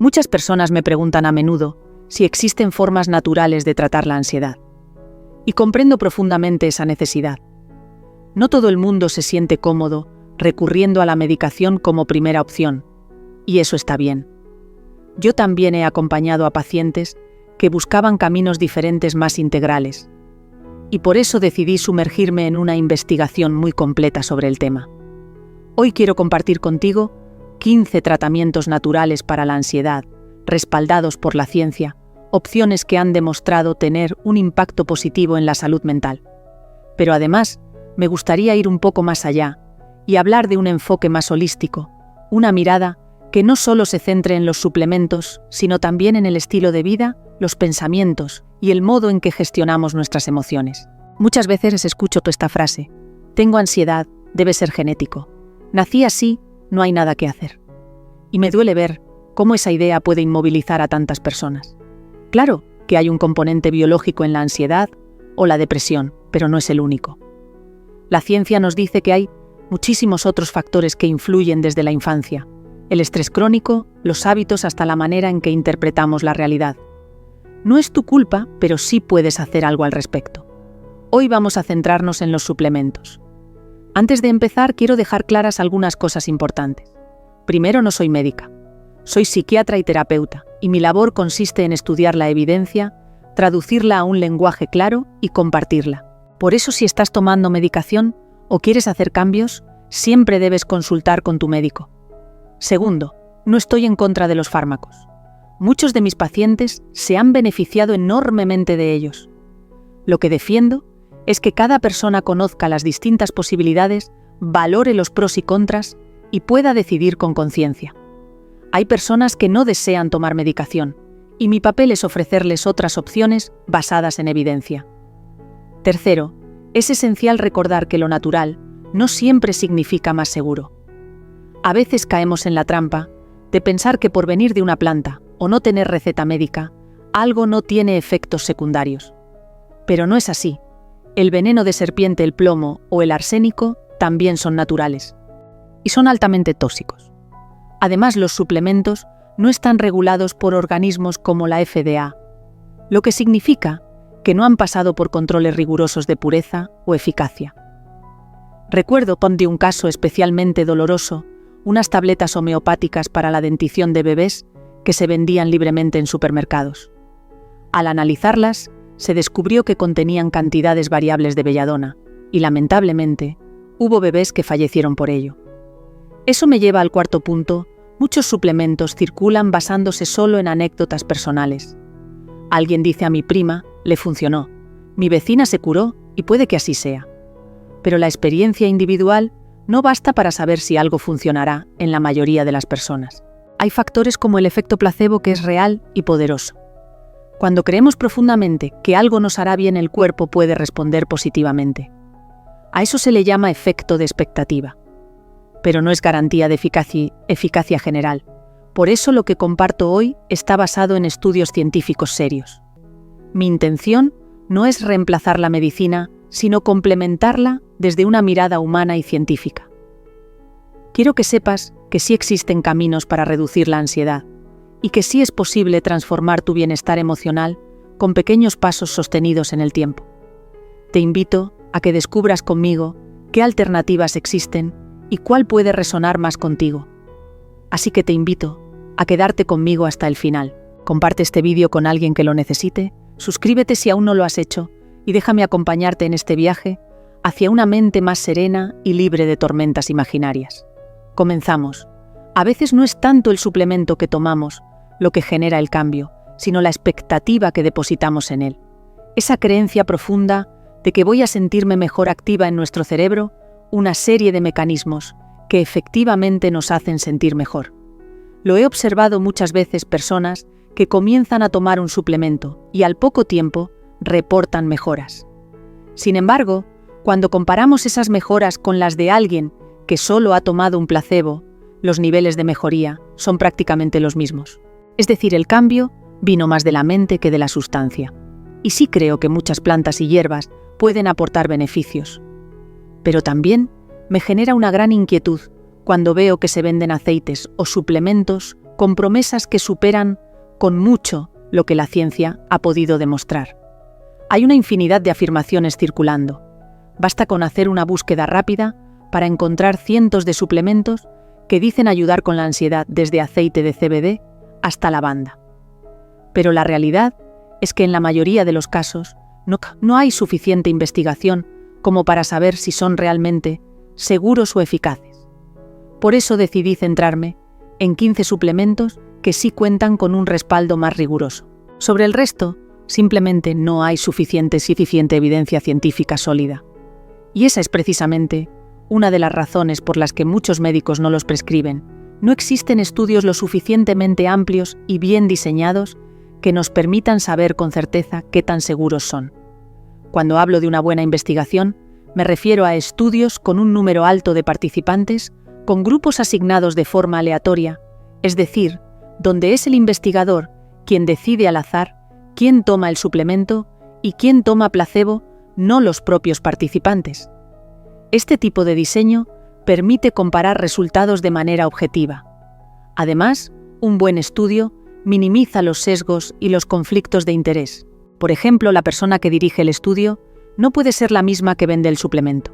Muchas personas me preguntan a menudo si existen formas naturales de tratar la ansiedad. Y comprendo profundamente esa necesidad. No todo el mundo se siente cómodo recurriendo a la medicación como primera opción, y eso está bien. Yo también he acompañado a pacientes que buscaban caminos diferentes más integrales, y por eso decidí sumergirme en una investigación muy completa sobre el tema. Hoy quiero compartir contigo 15 tratamientos naturales para la ansiedad, respaldados por la ciencia, opciones que han demostrado tener un impacto positivo en la salud mental. Pero además, me gustaría ir un poco más allá y hablar de un enfoque más holístico, una mirada que no solo se centre en los suplementos, sino también en el estilo de vida, los pensamientos y el modo en que gestionamos nuestras emociones. Muchas veces escucho esta frase: tengo ansiedad, debe ser genético. Nací así, no hay nada que hacer. Y me duele ver cómo esa idea puede inmovilizar a tantas personas. Claro que hay un componente biológico en la ansiedad o la depresión, pero no es el único. La ciencia nos dice que hay muchísimos otros factores que influyen desde la infancia: el estrés crónico, los hábitos, hasta la manera en que interpretamos la realidad. No es tu culpa, pero sí puedes hacer algo al respecto. Hoy vamos a centrarnos en los suplementos. Antes de empezar, quiero dejar claras algunas cosas importantes. Primero, no soy médica. Soy psiquiatra y terapeuta, y mi labor consiste en estudiar la evidencia, traducirla a un lenguaje claro y compartirla. Por eso, si estás tomando medicación o quieres hacer cambios, siempre debes consultar con tu médico. Segundo, no estoy en contra de los fármacos. Muchos de mis pacientes se han beneficiado enormemente de ellos. Lo que defiendo es que cada persona conozca las distintas posibilidades, valore los pros y contras y pueda decidir con conciencia. Hay personas que no desean tomar medicación, y mi papel es ofrecerles otras opciones basadas en evidencia. Tercero, es esencial recordar que lo natural no siempre significa más seguro. A veces caemos en la trampa de pensar que por venir de una planta o no tener receta médica, algo no tiene efectos secundarios. Pero no es así. El veneno de serpiente, el plomo o el arsénico también son naturales y son altamente tóxicos. Además, los suplementos no están regulados por organismos como la FDA, lo que significa que no han pasado por controles rigurosos de pureza o eficacia. Recuerdo de un caso especialmente doloroso, unas tabletas homeopáticas para la dentición de bebés que se vendían libremente en supermercados. Al analizarlas, se descubrió que contenían cantidades variables de belladona, y lamentablemente, hubo bebés que fallecieron por ello. Eso me lleva al cuarto punto: muchos suplementos circulan basándose solo en anécdotas personales. Alguien dice: a mi prima le funcionó, mi vecina se curó, y puede que así sea. Pero la experiencia individual no basta para saber si algo funcionará en la mayoría de las personas. Hay factores como el efecto placebo, que es real y poderoso. Cuando creemos profundamente que algo nos hará bien, el cuerpo puede responder positivamente. A eso se le llama efecto de expectativa. Pero no es garantía de eficacia general. Por eso lo que comparto hoy está basado en estudios científicos serios. Mi intención no es reemplazar la medicina, sino complementarla desde una mirada humana y científica. Quiero que sepas que sí existen caminos para reducir la ansiedad, y que sí es posible transformar tu bienestar emocional con pequeños pasos sostenidos en el tiempo. Te invito a que descubras conmigo qué alternativas existen y cuál puede resonar más contigo. Así que te invito a quedarte conmigo hasta el final. Comparte este vídeo con alguien que lo necesite, suscríbete si aún no lo has hecho y déjame acompañarte en este viaje hacia una mente más serena y libre de tormentas imaginarias. Comenzamos. A veces no es tanto el suplemento que tomamos lo que genera el cambio, sino la expectativa que depositamos en él. Esa creencia profunda de que voy a sentirme mejor activa en nuestro cerebro una serie de mecanismos que efectivamente nos hacen sentir mejor. Lo he observado muchas veces: personas que comienzan a tomar un suplemento y al poco tiempo reportan mejoras. Sin embargo, cuando comparamos esas mejoras con las de alguien que solo ha tomado un placebo, los niveles de mejoría son prácticamente los mismos. Es decir, el cambio vino más de la mente que de la sustancia. Y sí creo que muchas plantas y hierbas pueden aportar beneficios. Pero también me genera una gran inquietud cuando veo que se venden aceites o suplementos con promesas que superan con mucho lo que la ciencia ha podido demostrar. Hay una infinidad de afirmaciones circulando. Basta con hacer una búsqueda rápida para encontrar cientos de suplementos que dicen ayudar con la ansiedad desde aceite de CBD hasta lavanda. Pero la realidad es que en la mayoría de los casos no hay suficiente investigación como para saber si son realmente seguros o eficaces. Por eso decidí centrarme en 15 suplementos que sí cuentan con un respaldo más riguroso. Sobre el resto, simplemente no hay suficiente evidencia científica sólida. Y esa es precisamente una de las razones por las que muchos médicos no los prescriben. No existen estudios lo suficientemente amplios y bien diseñados que nos permitan saber con certeza qué tan seguros son. Cuando hablo de una buena investigación, me refiero a estudios con un número alto de participantes, con grupos asignados de forma aleatoria, es decir, donde es el investigador quien decide al azar quién toma el suplemento y quién toma placebo, no los propios participantes. Este tipo de diseño permite comparar resultados de manera objetiva. Además, un buen estudio minimiza los sesgos y los conflictos de interés. Por ejemplo, la persona que dirige el estudio no puede ser la misma que vende el suplemento.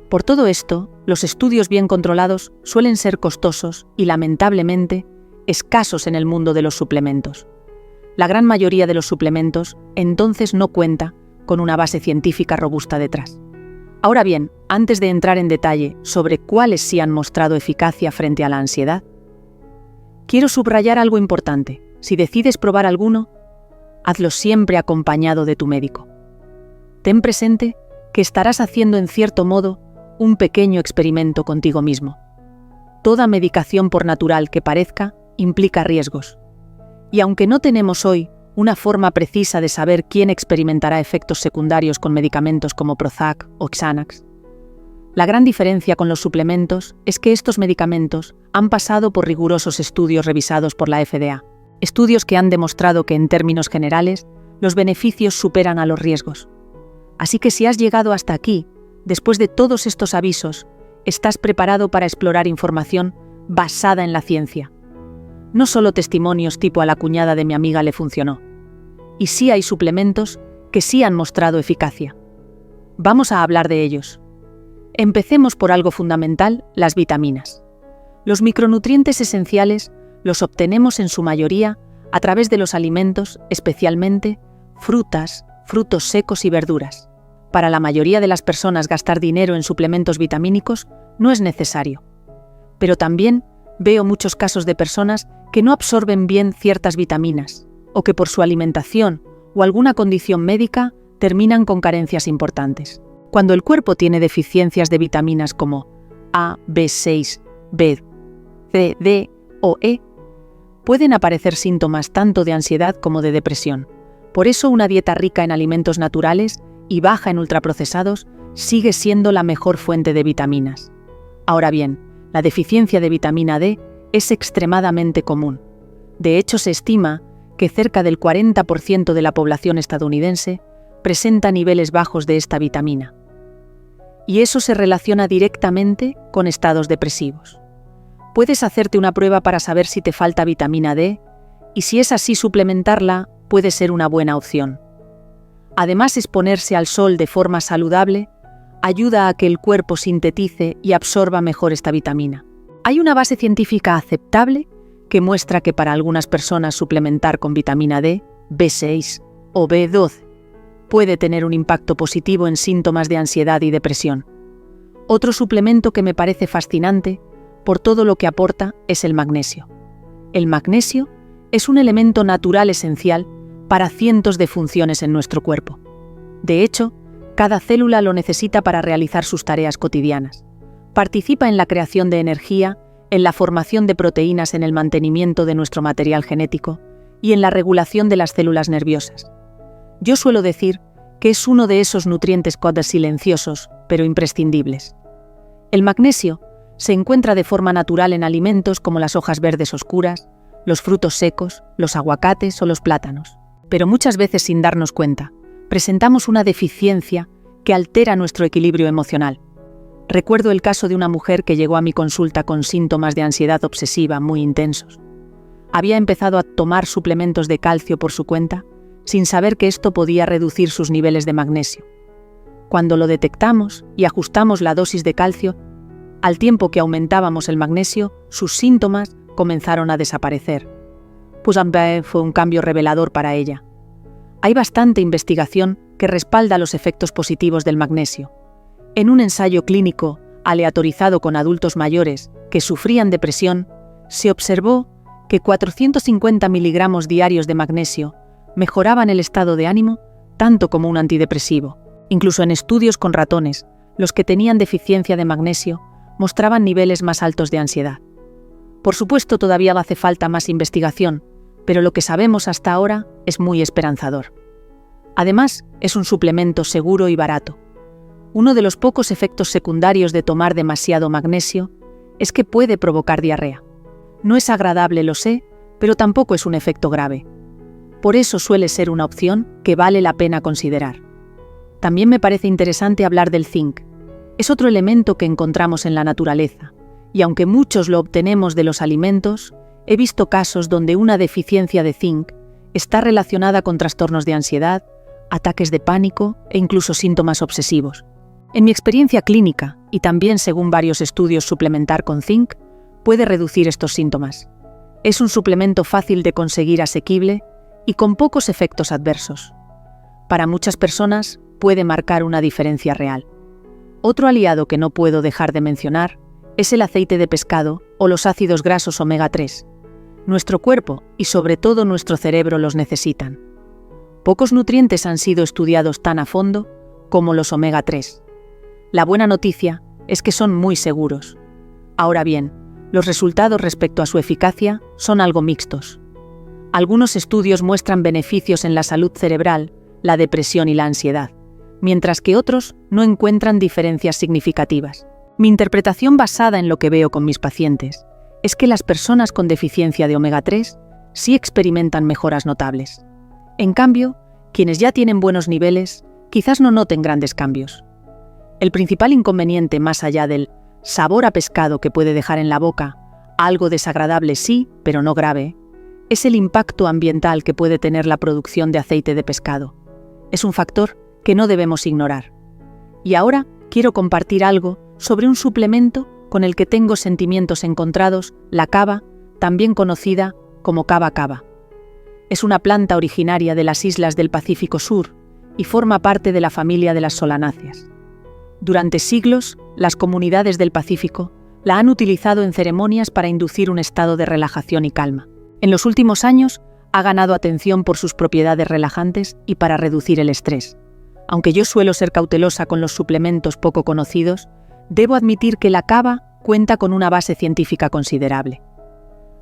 Por todo esto, los estudios bien controlados suelen ser costosos y, lamentablemente, escasos en el mundo de los suplementos. La gran mayoría de los suplementos, entonces, no cuenta con una base científica robusta detrás. Ahora bien, antes de entrar en detalle sobre cuáles sí han mostrado eficacia frente a la ansiedad, quiero subrayar algo importante. Si decides probar alguno, hazlo siempre acompañado de tu médico. Ten presente que estarás haciendo en cierto modo un pequeño experimento contigo mismo. Toda medicación, por natural que parezca, implica riesgos. Y aunque no tenemos hoy una forma precisa de saber quién experimentará efectos secundarios con medicamentos como Prozac o Xanax, la gran diferencia con los suplementos es que estos medicamentos han pasado por rigurosos estudios revisados por la FDA, estudios que han demostrado que, en términos generales, los beneficios superan a los riesgos. Así que si has llegado hasta aquí, después de todos estos avisos, estás preparado para explorar información basada en la ciencia. No solo testimonios tipo "a la cuñada de mi amiga le funcionó". Y sí hay suplementos que sí han mostrado eficacia. Vamos a hablar de ellos. Empecemos por algo fundamental: las vitaminas. Los micronutrientes esenciales los obtenemos en su mayoría a través de los alimentos, especialmente frutas, frutos secos y verduras. Para la mayoría de las personas, gastar dinero en suplementos vitamínicos no es necesario. Pero también veo muchos casos de personas que no absorben bien ciertas vitaminas, o que por su alimentación o alguna condición médica terminan con carencias importantes. Cuando el cuerpo tiene deficiencias de vitaminas como A, B6, B, C, D o E, pueden aparecer síntomas tanto de ansiedad como de depresión. Por eso, una dieta rica en alimentos naturales y baja en ultraprocesados sigue siendo la mejor fuente de vitaminas. Ahora bien, la deficiencia de vitamina D es extremadamente común. De hecho, se estima que cerca del 40% de la población estadounidense presenta niveles bajos de esta vitamina. Y eso se relaciona directamente con estados depresivos. Puedes hacerte una prueba para saber si te falta vitamina D, y si es así, suplementarla puede ser una buena opción. Además, exponerse al sol de forma saludable ayuda a que el cuerpo sintetice y absorba mejor esta vitamina. Hay una base científica aceptable que muestra que para algunas personas suplementar con vitamina D, B6 o B12 puede tener un impacto positivo en síntomas de ansiedad y depresión. Otro suplemento que me parece fascinante por todo lo que aporta es el magnesio. El magnesio es un elemento natural esencial para cientos de funciones en nuestro cuerpo. De hecho, cada célula lo necesita para realizar sus tareas cotidianas. Participa en la creación de energía, en la formación de proteínas, en el mantenimiento de nuestro material genético y en la regulación de las células nerviosas. Yo suelo decir que es uno de esos nutrientes silenciosos, pero imprescindibles. El magnesio se encuentra de forma natural en alimentos como las hojas verdes oscuras, los frutos secos, los aguacates o los plátanos. Pero muchas veces, sin darnos cuenta, presentamos una deficiencia que altera nuestro equilibrio emocional. Recuerdo el caso de una mujer que llegó a mi consulta con síntomas de ansiedad obsesiva muy intensos. había empezado a tomar suplementos de calcio por su cuenta, sin saber que esto podía reducir sus niveles de magnesio. Cuando lo detectamos y ajustamos la dosis de calcio, al tiempo que aumentábamos el magnesio, sus síntomas comenzaron a desaparecer. Pues fue un cambio revelador para ella. Hay bastante investigación que respalda los efectos positivos del magnesio. En un ensayo clínico aleatorizado con adultos mayores que sufrían depresión, se observó que 450 miligramos diarios de magnesio mejoraban el estado de ánimo tanto como un antidepresivo. Incluso en estudios con ratones, los que tenían deficiencia de magnesio mostraban niveles más altos de ansiedad. Por supuesto, todavía hace falta más investigación, pero lo que sabemos hasta ahora es muy esperanzador. Además, es un suplemento seguro y barato. Uno de los pocos efectos secundarios de tomar demasiado magnesio es que puede provocar diarrea. No es agradable, lo sé, pero tampoco es un efecto grave. Por eso suele ser una opción que vale la pena considerar. También me parece interesante hablar del zinc. Es otro elemento que encontramos en la naturaleza, y aunque muchos lo obtenemos de los alimentos, he visto casos donde una deficiencia de zinc está relacionada con trastornos de ansiedad, ataques de pánico e incluso síntomas obsesivos. En mi experiencia clínica, y también según varios estudios, suplementar con zinc puede reducir estos síntomas. Es un suplemento fácil de conseguir, asequible y con pocos efectos adversos. Para muchas personas puede marcar una diferencia real. Otro aliado que no puedo dejar de mencionar es el aceite de pescado o los ácidos grasos omega 3. Nuestro cuerpo y sobre todo nuestro cerebro los necesitan. Pocos nutrientes han sido estudiados tan a fondo como los omega 3. La buena noticia es que son muy seguros. Ahora bien, los resultados respecto a su eficacia son algo mixtos. Algunos estudios muestran beneficios en la salud cerebral, la depresión y la ansiedad, mientras que otros no encuentran diferencias significativas. Mi interpretación basada en lo que veo con mis pacientes es que las personas con deficiencia de omega 3 sí experimentan mejoras notables. En cambio, quienes ya tienen buenos niveles quizás no noten grandes cambios. El principal inconveniente, más allá del sabor a pescado que puede dejar en la boca, algo desagradable sí, pero no grave, es el impacto ambiental que puede tener la producción de aceite de pescado. Es un factor que no debemos ignorar. Y ahora quiero compartir algo sobre un suplemento con el que tengo sentimientos encontrados, la cava, también conocida como cava cava. Es una planta originaria de las islas del Pacífico Sur y forma parte de la familia de las solanáceas. Durante siglos, las comunidades del Pacífico la han utilizado en ceremonias para inducir un estado de relajación y calma. En los últimos años, ha ganado atención por sus propiedades relajantes y para reducir el estrés. Aunque yo suelo ser cautelosa con los suplementos poco conocidos, debo admitir que la cava cuenta con una base científica considerable.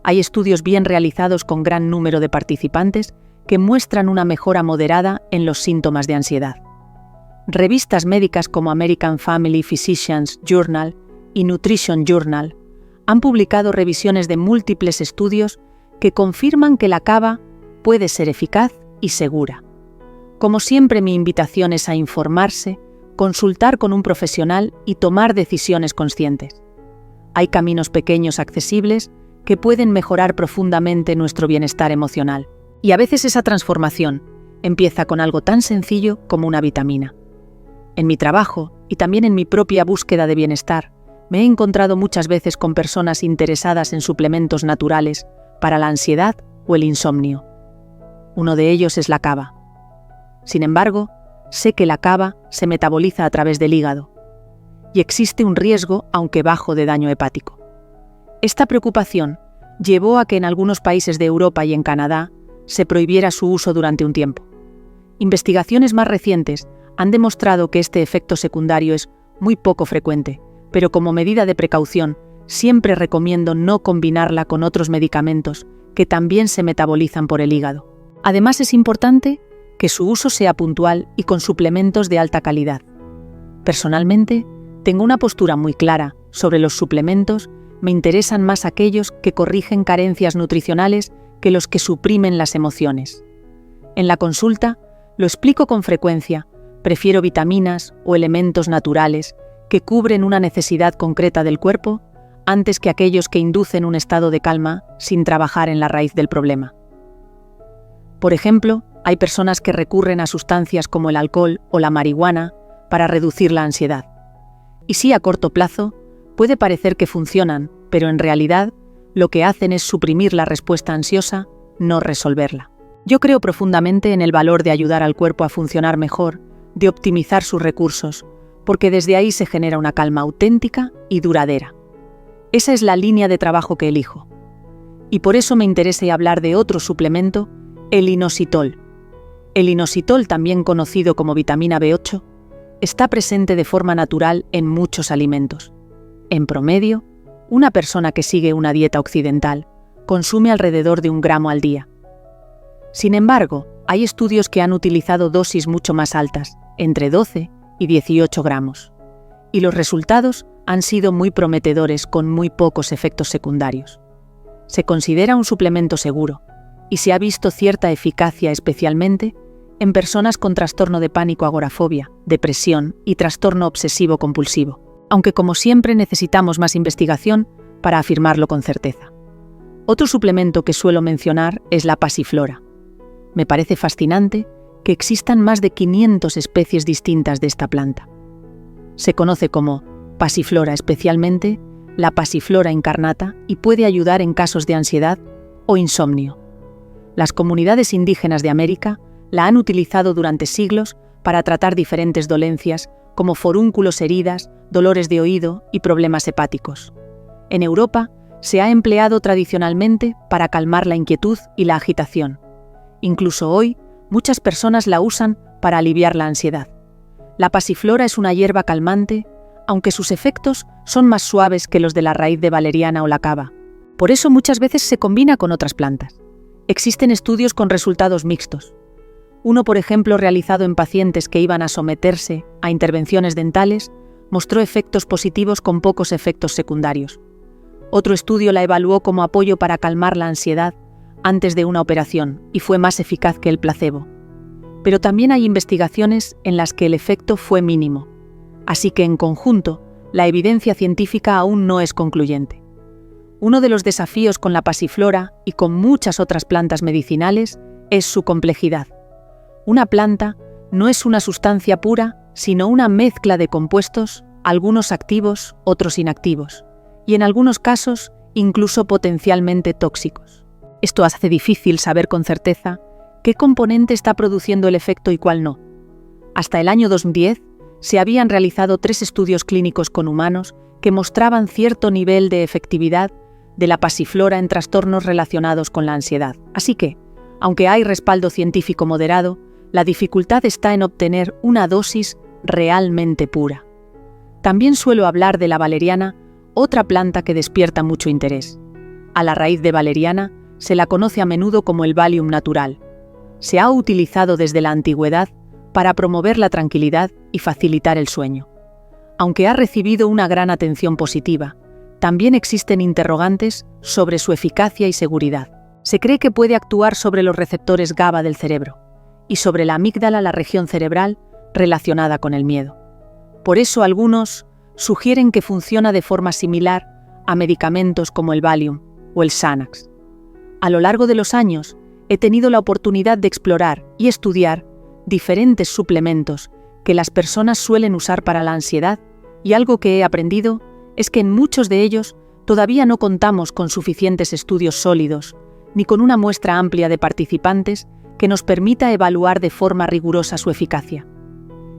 Hay estudios bien realizados con gran número de participantes que muestran una mejora moderada en los síntomas de ansiedad. Revistas médicas como American Family Physicians Journal y Nutrition Journal han publicado revisiones de múltiples estudios que confirman que la cava puede ser eficaz y segura. Como siempre, mi invitación es a informarse, consultar con un profesional y tomar decisiones conscientes. Hay caminos pequeños accesibles que pueden mejorar profundamente nuestro bienestar emocional. Y a veces esa transformación empieza con algo tan sencillo como una vitamina. En mi trabajo y también en mi propia búsqueda de bienestar, me he encontrado muchas veces con personas interesadas en suplementos naturales para la ansiedad o el insomnio. Uno de ellos es la cava. Sin embargo, sé que la cava se metaboliza a través del hígado y existe un riesgo, aunque bajo, de daño hepático. Esta preocupación llevó a que en algunos países de Europa y en Canadá se prohibiera su uso durante un tiempo. Investigaciones más recientes han demostrado que este efecto secundario es muy poco frecuente, pero como medida de precaución, siempre recomiendo no combinarla con otros medicamentos que también se metabolizan por el hígado. Además, es importante que su uso sea puntual y con suplementos de alta calidad. Personalmente, tengo una postura muy clara sobre los suplementos. Me interesan más aquellos que corrigen carencias nutricionales que los que suprimen las emociones. En la consulta, lo explico con frecuencia, prefiero vitaminas o elementos naturales que cubren una necesidad concreta del cuerpo antes que aquellos que inducen un estado de calma sin trabajar en la raíz del problema. Por ejemplo, hay personas que recurren a sustancias como el alcohol o la marihuana para reducir la ansiedad. Y sí, a corto plazo, puede parecer que funcionan, pero en realidad lo que hacen es suprimir la respuesta ansiosa, no resolverla. Yo creo profundamente en el valor de ayudar al cuerpo a funcionar mejor, de optimizar sus recursos, porque desde ahí se genera una calma auténtica y duradera. Esa es la línea de trabajo que elijo. Y por eso me interesa hablar de otro suplemento, el inositol. El inositol, también conocido como vitamina B8, está presente de forma natural en muchos alimentos. En promedio, una persona que sigue una dieta occidental consume alrededor de 1 gramo al día. Sin embargo, hay estudios que han utilizado dosis mucho más altas, entre 12 y 18 gramos. Y los resultados han sido muy prometedores con muy pocos efectos secundarios. Se considera un suplemento seguro y se ha visto cierta eficacia especialmente en personas con trastorno de pánico, agorafobia, depresión y trastorno obsesivo-compulsivo, aunque como siempre necesitamos más investigación para afirmarlo con certeza. Otro suplemento que suelo mencionar es la pasiflora. Me parece fascinante que existan más de 500 especies distintas de esta planta. Se conoce como pasiflora especialmente la pasiflora incarnata y puede ayudar en casos de ansiedad o insomnio. Las comunidades indígenas de América la han utilizado durante siglos para tratar diferentes dolencias como forúnculos, heridas, dolores de oído y problemas hepáticos. En Europa se ha empleado tradicionalmente para calmar la inquietud y la agitación. Incluso hoy, muchas personas la usan para aliviar la ansiedad. La pasiflora es una hierba calmante, aunque sus efectos son más suaves que los de la raíz de valeriana o la cava. Por eso muchas veces se combina con otras plantas. Existen estudios con resultados mixtos. Uno, por ejemplo, realizado en pacientes que iban a someterse a intervenciones dentales, mostró efectos positivos con pocos efectos secundarios. Otro estudio la evaluó como apoyo para calmar la ansiedad antes de una operación y fue más eficaz que el placebo. Pero también hay investigaciones en las que el efecto fue mínimo. Así que en conjunto, la evidencia científica aún no es concluyente. Uno de los desafíos con la pasiflora y con muchas otras plantas medicinales es su complejidad. Una planta no es una sustancia pura, sino una mezcla de compuestos, algunos activos, otros inactivos, y en algunos casos incluso potencialmente tóxicos. Esto hace difícil saber con certeza qué componente está produciendo el efecto y cuál no. Hasta el año 2010 se habían realizado 3 estudios clínicos con humanos que mostraban cierto nivel de efectividad de la pasiflora en trastornos relacionados con la ansiedad. Así que, aunque hay respaldo científico moderado, la dificultad está en obtener una dosis realmente pura. También suelo hablar de la valeriana, otra planta que despierta mucho interés. A la raíz de valeriana se la conoce a menudo como el Valium natural. Se ha utilizado desde la antigüedad para promover la tranquilidad y facilitar el sueño. Aunque ha recibido una gran atención positiva, también existen interrogantes sobre su eficacia y seguridad. Se cree que puede actuar sobre los receptores GABA del cerebro y sobre la amígdala, la región cerebral relacionada con el miedo. Por eso algunos sugieren que funciona de forma similar a medicamentos como el Valium o el Xanax. A lo largo de los años, he tenido la oportunidad de explorar y estudiar diferentes suplementos que las personas suelen usar para la ansiedad, y algo que he aprendido es que en muchos de ellos todavía no contamos con suficientes estudios sólidos, ni con una muestra amplia de participantes que nos permita evaluar de forma rigurosa su eficacia.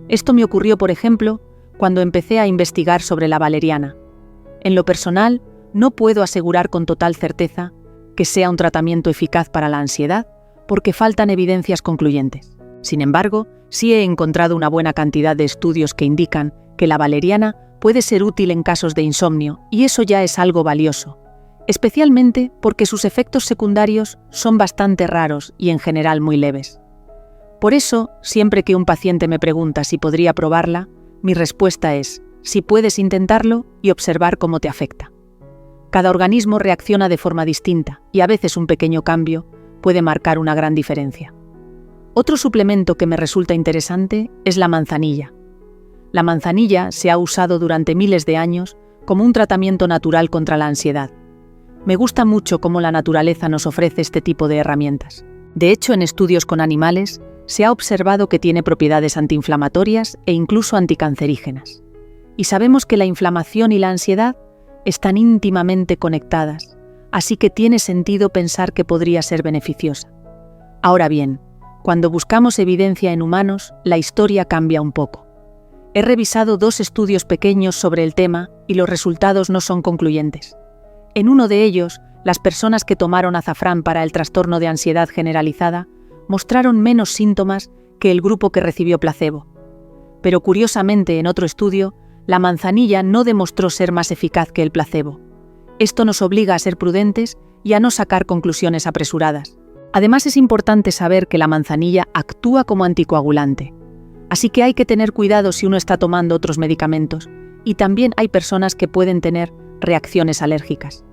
Esto me ocurrió, por ejemplo, cuando empecé a investigar sobre la valeriana. En lo personal, no puedo asegurar con total certeza que sea un tratamiento eficaz para la ansiedad, porque faltan evidencias concluyentes. Sin embargo, sí he encontrado una buena cantidad de estudios que indican que la valeriana puede ser útil en casos de insomnio, y eso ya es algo valioso, especialmente porque sus efectos secundarios son bastante raros y en general muy leves. Por eso, siempre que un paciente me pregunta si podría probarla, mi respuesta es: si puedes intentarlo y observar cómo te afecta. Cada organismo reacciona de forma distinta y a veces un pequeño cambio puede marcar una gran diferencia. Otro suplemento que me resulta interesante es la manzanilla. La manzanilla se ha usado durante miles de años como un tratamiento natural contra la ansiedad. Me gusta mucho cómo la naturaleza nos ofrece este tipo de herramientas. De hecho, en estudios con animales, se ha observado que tiene propiedades antiinflamatorias e incluso anticancerígenas. Y sabemos que la inflamación y la ansiedad están íntimamente conectadas, así que tiene sentido pensar que podría ser beneficiosa. Ahora bien, cuando buscamos evidencia en humanos, la historia cambia un poco. He revisado 2 estudios pequeños sobre el tema y los resultados no son concluyentes. En uno de ellos, las personas que tomaron azafrán para el trastorno de ansiedad generalizada mostraron menos síntomas que el grupo que recibió placebo. Pero curiosamente, en otro estudio, la manzanilla no demostró ser más eficaz que el placebo. Esto nos obliga a ser prudentes y a no sacar conclusiones apresuradas. Además, es importante saber que la manzanilla actúa como anticoagulante. Así que hay que tener cuidado si uno está tomando otros medicamentos, y también hay personas que pueden tener reacciones alérgicas.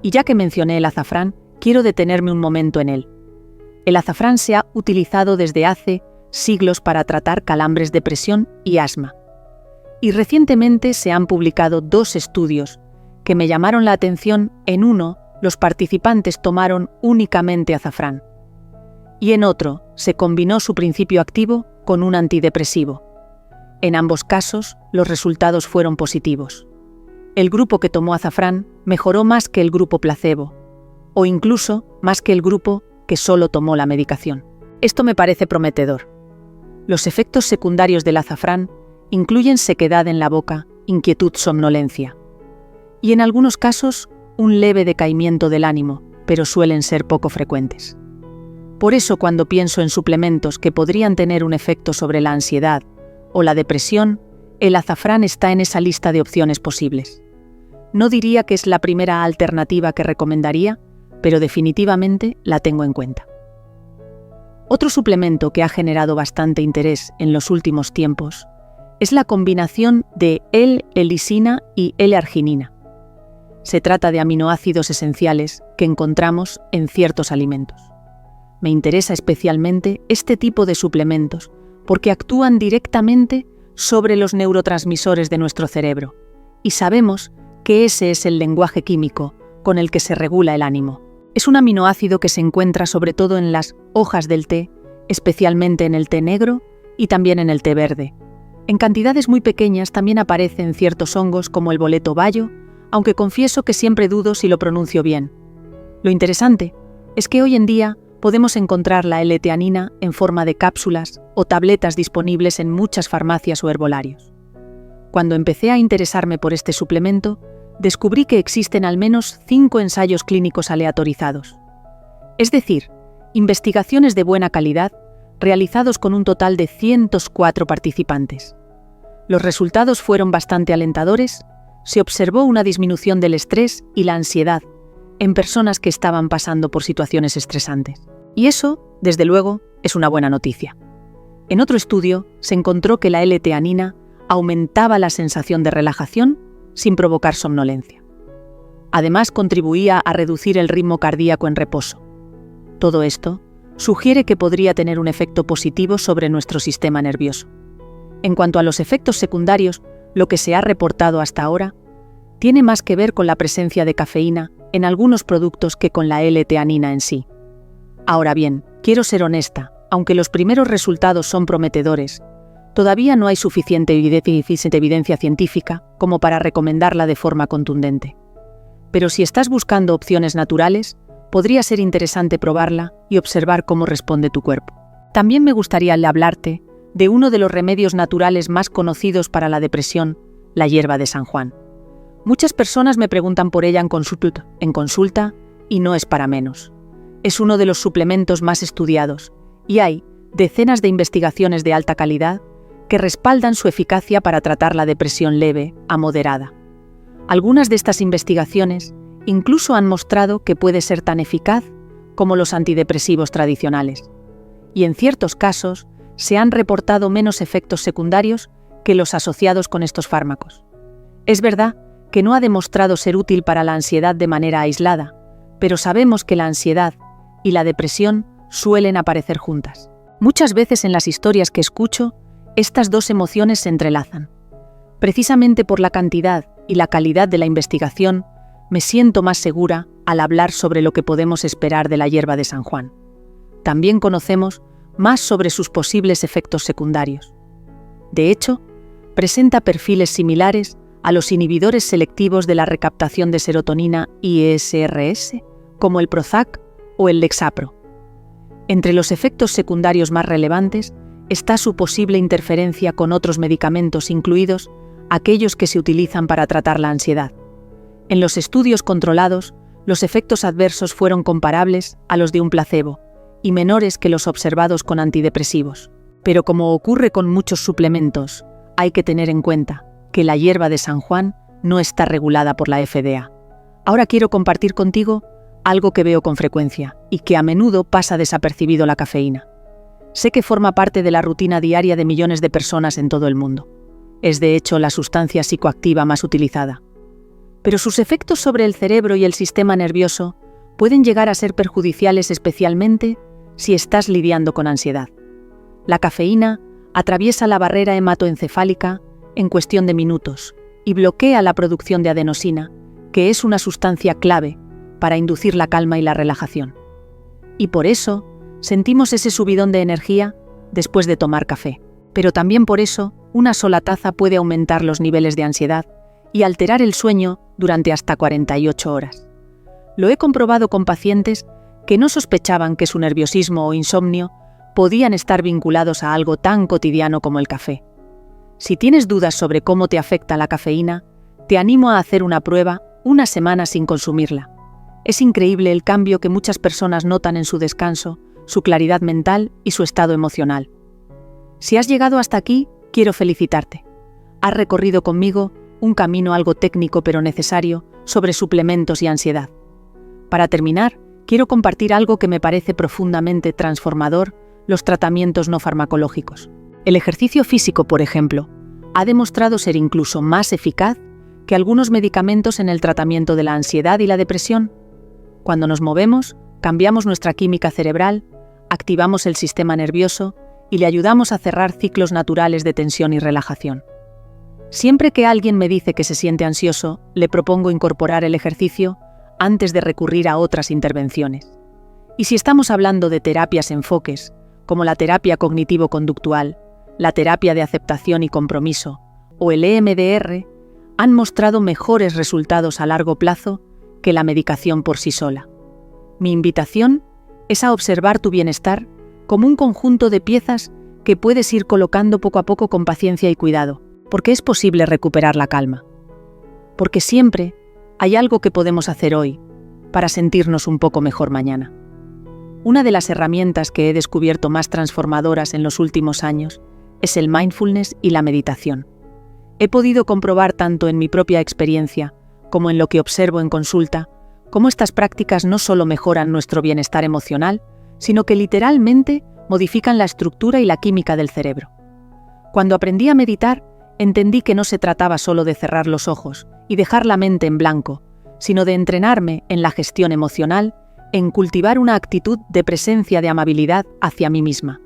Y ya que mencioné el azafrán, quiero detenerme un momento en él. El azafrán se ha utilizado desde hace siglos para tratar calambres de presión y asma. Y recientemente se han publicado 2 estudios que me llamaron la atención. En uno, los participantes tomaron únicamente azafrán. Y en otro, se combinó su principio activo con un antidepresivo. En ambos casos, los resultados fueron positivos. El grupo que tomó azafrán mejoró más que el grupo placebo, o incluso más que el grupo que solo tomó la medicación. Esto me parece prometedor. Los efectos secundarios del azafrán incluyen sequedad en la boca, inquietud, somnolencia. Y en algunos casos, un leve decaimiento del ánimo, pero suelen ser poco frecuentes. Por eso, cuando pienso en suplementos que podrían tener un efecto sobre la ansiedad o la depresión, el azafrán está en esa lista de opciones posibles. No diría que es la primera alternativa que recomendaría, pero definitivamente la tengo en cuenta. Otro suplemento que ha generado bastante interés en los últimos tiempos es la combinación de L-lisina y L-arginina. Se trata de aminoácidos esenciales que encontramos en ciertos alimentos. Me interesa especialmente este tipo de suplementos porque actúan directamente sobre los neurotransmisores de nuestro cerebro, y sabemos que ese es el lenguaje químico con el que se regula el ánimo. Es un aminoácido que se encuentra sobre todo en las hojas del té, especialmente en el té negro y también en el té verde. En cantidades muy pequeñas también aparece en ciertos hongos como el boleto bayo, aunque confieso que siempre dudo si lo pronuncio bien. Lo interesante es que hoy en día podemos encontrar la L-teanina en forma de cápsulas o tabletas disponibles en muchas farmacias o herbolarios. Cuando empecé a interesarme por este suplemento, descubrí que existen al menos 5 ensayos clínicos aleatorizados. Es decir, investigaciones de buena calidad realizados con un total de 104 participantes. Los resultados fueron bastante alentadores. Se observó una disminución del estrés y la ansiedad en personas que estaban pasando por situaciones estresantes. Y eso, desde luego, es una buena noticia. En otro estudio, se encontró que la L-teanina aumentaba la sensación de relajación sin provocar somnolencia. Además, contribuía a reducir el ritmo cardíaco en reposo. Todo esto sugiere que podría tener un efecto positivo sobre nuestro sistema nervioso. En cuanto a los efectos secundarios, lo que se ha reportado hasta ahora tiene más que ver con la presencia de cafeína en algunos productos que con la L-teanina en sí. Ahora bien, quiero ser honesta, aunque los primeros resultados son prometedores, todavía no hay suficiente evidencia científica como para recomendarla de forma contundente. Pero si estás buscando opciones naturales, podría ser interesante probarla y observar cómo responde tu cuerpo. También me gustaría hablarte de uno de los remedios naturales más conocidos para la depresión, la hierba de San Juan. Muchas personas me preguntan por ella en consulta y no es para menos. Es uno de los suplementos más estudiados y hay decenas de investigaciones de alta calidad que respaldan su eficacia para tratar la depresión leve a moderada. Algunas de estas investigaciones incluso han mostrado que puede ser tan eficaz como los antidepresivos tradicionales. Y en ciertos casos se han reportado menos efectos secundarios que los asociados con estos fármacos. Es verdad que no ha demostrado ser útil para la ansiedad de manera aislada, pero sabemos que la ansiedad y la depresión suelen aparecer juntas. Muchas veces en las historias que escucho, estas dos emociones se entrelazan. Precisamente por la cantidad y la calidad de la investigación, me siento más segura al hablar sobre lo que podemos esperar de la hierba de San Juan. También conocemos más sobre sus posibles efectos secundarios. De hecho, presenta perfiles similares a los inhibidores selectivos de la recaptación de serotonina ISRS, como el Prozac o el Lexapro. Entre los efectos secundarios más relevantes está su posible interferencia con otros medicamentos, incluidos aquellos que se utilizan para tratar la ansiedad. En los estudios controlados, los efectos adversos fueron comparables a los de un placebo y menores que los observados con antidepresivos. Pero como ocurre con muchos suplementos, hay que tener en cuenta que la hierba de San Juan no está regulada por la FDA. Ahora quiero compartir contigo algo que veo con frecuencia y que a menudo pasa desapercibido: la cafeína. Sé que forma parte de la rutina diaria de millones de personas en todo el mundo. Es de hecho la sustancia psicoactiva más utilizada. Pero sus efectos sobre el cerebro y el sistema nervioso pueden llegar a ser perjudiciales, especialmente si estás lidiando con ansiedad. La cafeína atraviesa la barrera hematoencefálica en cuestión de minutos y bloquea la producción de adenosina, que es una sustancia clave para inducir la calma y la relajación. Y por eso sentimos ese subidón de energía después de tomar café. Pero también por eso, una sola taza puede aumentar los niveles de ansiedad y alterar el sueño durante hasta 48 horas. Lo he comprobado con pacientes que no sospechaban que su nerviosismo o insomnio podían estar vinculados a algo tan cotidiano como el café. Si tienes dudas sobre cómo te afecta la cafeína, te animo a hacer una prueba una semana sin consumirla. Es increíble el cambio que muchas personas notan en su descanso, su claridad mental y su estado emocional. Si has llegado hasta aquí, quiero felicitarte. Has recorrido conmigo un camino algo técnico pero necesario sobre suplementos y ansiedad. Para terminar, quiero compartir algo que me parece profundamente transformador: los tratamientos no farmacológicos. El ejercicio físico, por ejemplo, ha demostrado ser incluso más eficaz que algunos medicamentos en el tratamiento de la ansiedad y la depresión. Cuando nos movemos, cambiamos nuestra química cerebral, activamos el sistema nervioso y le ayudamos a cerrar ciclos naturales de tensión y relajación. Siempre que alguien me dice que se siente ansioso, le propongo incorporar el ejercicio antes de recurrir a otras intervenciones. Y si estamos hablando de terapias enfoques, como la terapia cognitivo-conductual, la terapia de aceptación y compromiso, o el EMDR, han mostrado mejores resultados a largo plazo que la medicación por sí sola. Mi invitación es a observar tu bienestar como un conjunto de piezas que puedes ir colocando poco a poco con paciencia y cuidado, porque es posible recuperar la calma. Porque siempre hay algo que podemos hacer hoy para sentirnos un poco mejor mañana. Una de las herramientas que he descubierto más transformadoras en los últimos años es el mindfulness y la meditación. He podido comprobar tanto en mi propia experiencia como en lo que observo en consulta, cómo estas prácticas no solo mejoran nuestro bienestar emocional, sino que literalmente modifican la estructura y la química del cerebro. Cuando aprendí a meditar, entendí que no se trataba solo de cerrar los ojos y dejar la mente en blanco, sino de entrenarme en la gestión emocional, en cultivar una actitud de presencia, de amabilidad hacia mí misma.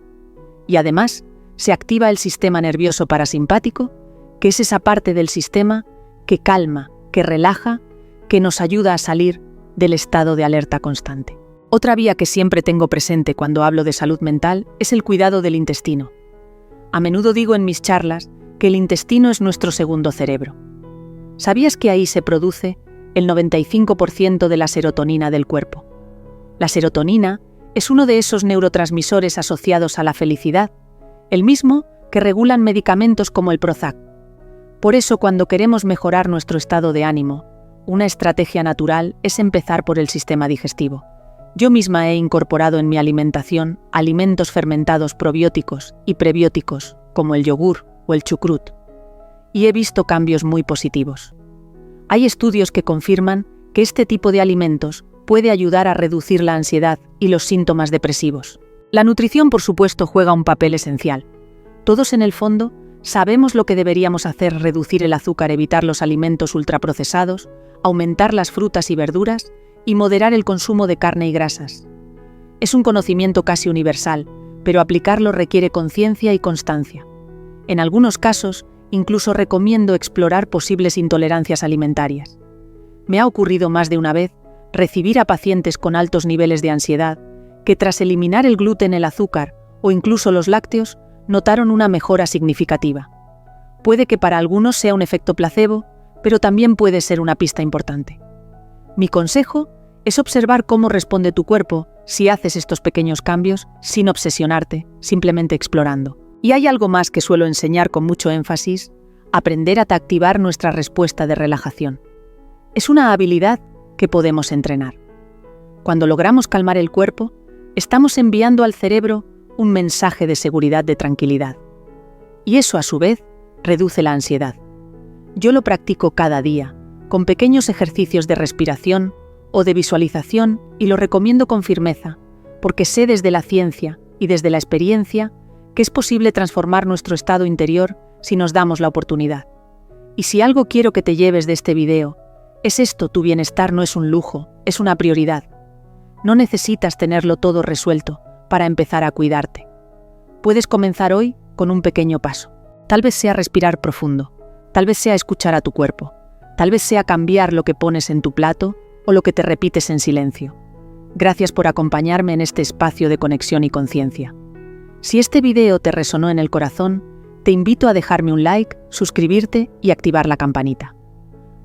Y además, se activa el sistema nervioso parasimpático, que es esa parte del sistema que calma, que relaja, que nos ayuda a salir del estado de alerta constante. Otra vía que siempre tengo presente cuando hablo de salud mental es el cuidado del intestino. A menudo digo en mis charlas que el intestino es nuestro segundo cerebro. ¿Sabías que ahí se produce el 95% de la serotonina del cuerpo? La serotonina es uno de esos neurotransmisores asociados a la felicidad, el mismo que regulan medicamentos como el Prozac. Por eso, cuando queremos mejorar nuestro estado de ánimo, una estrategia natural es empezar por el sistema digestivo. Yo misma he incorporado en mi alimentación alimentos fermentados probióticos y prebióticos, como el yogur o el chucrut, y he visto cambios muy positivos. Hay estudios que confirman que este tipo de alimentos puede ayudar a reducir la ansiedad y los síntomas depresivos. La nutrición, por supuesto, juega un papel esencial. Todos en el fondo sabemos lo que deberíamos hacer: reducir el azúcar, evitar los alimentos ultraprocesados, aumentar las frutas y verduras y moderar el consumo de carne y grasas. Es un conocimiento casi universal, pero aplicarlo requiere conciencia y constancia. En algunos casos, Incluso recomiendo explorar posibles intolerancias alimentarias. Me ha ocurrido más de una vez recibir a pacientes con altos niveles de ansiedad que tras eliminar el gluten, el azúcar o incluso los lácteos, notaron una mejora significativa. Puede que para algunos sea un efecto placebo, pero también puede ser una pista importante. Mi consejo es observar cómo responde tu cuerpo si haces estos pequeños cambios sin obsesionarte, simplemente explorando. Y hay algo más que suelo enseñar con mucho énfasis: aprender a activar nuestra respuesta de relajación. Es una habilidad que podemos entrenar. Cuando logramos calmar el cuerpo, estamos enviando al cerebro un mensaje de seguridad, de tranquilidad. Y eso, a su vez, reduce la ansiedad. Yo lo practico cada día, con pequeños ejercicios de respiración o de visualización, y lo recomiendo con firmeza, porque sé desde la ciencia y desde la experiencia que es posible transformar nuestro estado interior si nos damos la oportunidad. Y si algo quiero que te lleves de este video, es esto: tu bienestar no es un lujo, es una prioridad. No necesitas tenerlo todo resuelto para empezar a cuidarte. Puedes comenzar hoy con un pequeño paso. Tal vez sea respirar profundo, tal vez sea escuchar a tu cuerpo, tal vez sea cambiar lo que pones en tu plato o lo que te repites en silencio. Gracias por acompañarme en este espacio de conexión y conciencia. Si este video te resonó en el corazón, te invito a dejarme un like, suscribirte y activar la campanita.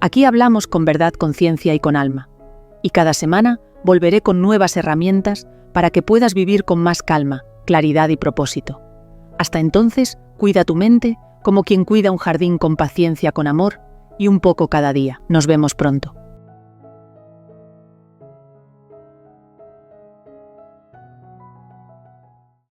Aquí hablamos con verdad, conciencia y con alma. Y cada semana volveré con nuevas herramientas para que puedas vivir con más calma, claridad y propósito. Hasta entonces, cuida tu mente como quien cuida un jardín, con paciencia, con amor y un poco cada día. Nos vemos pronto.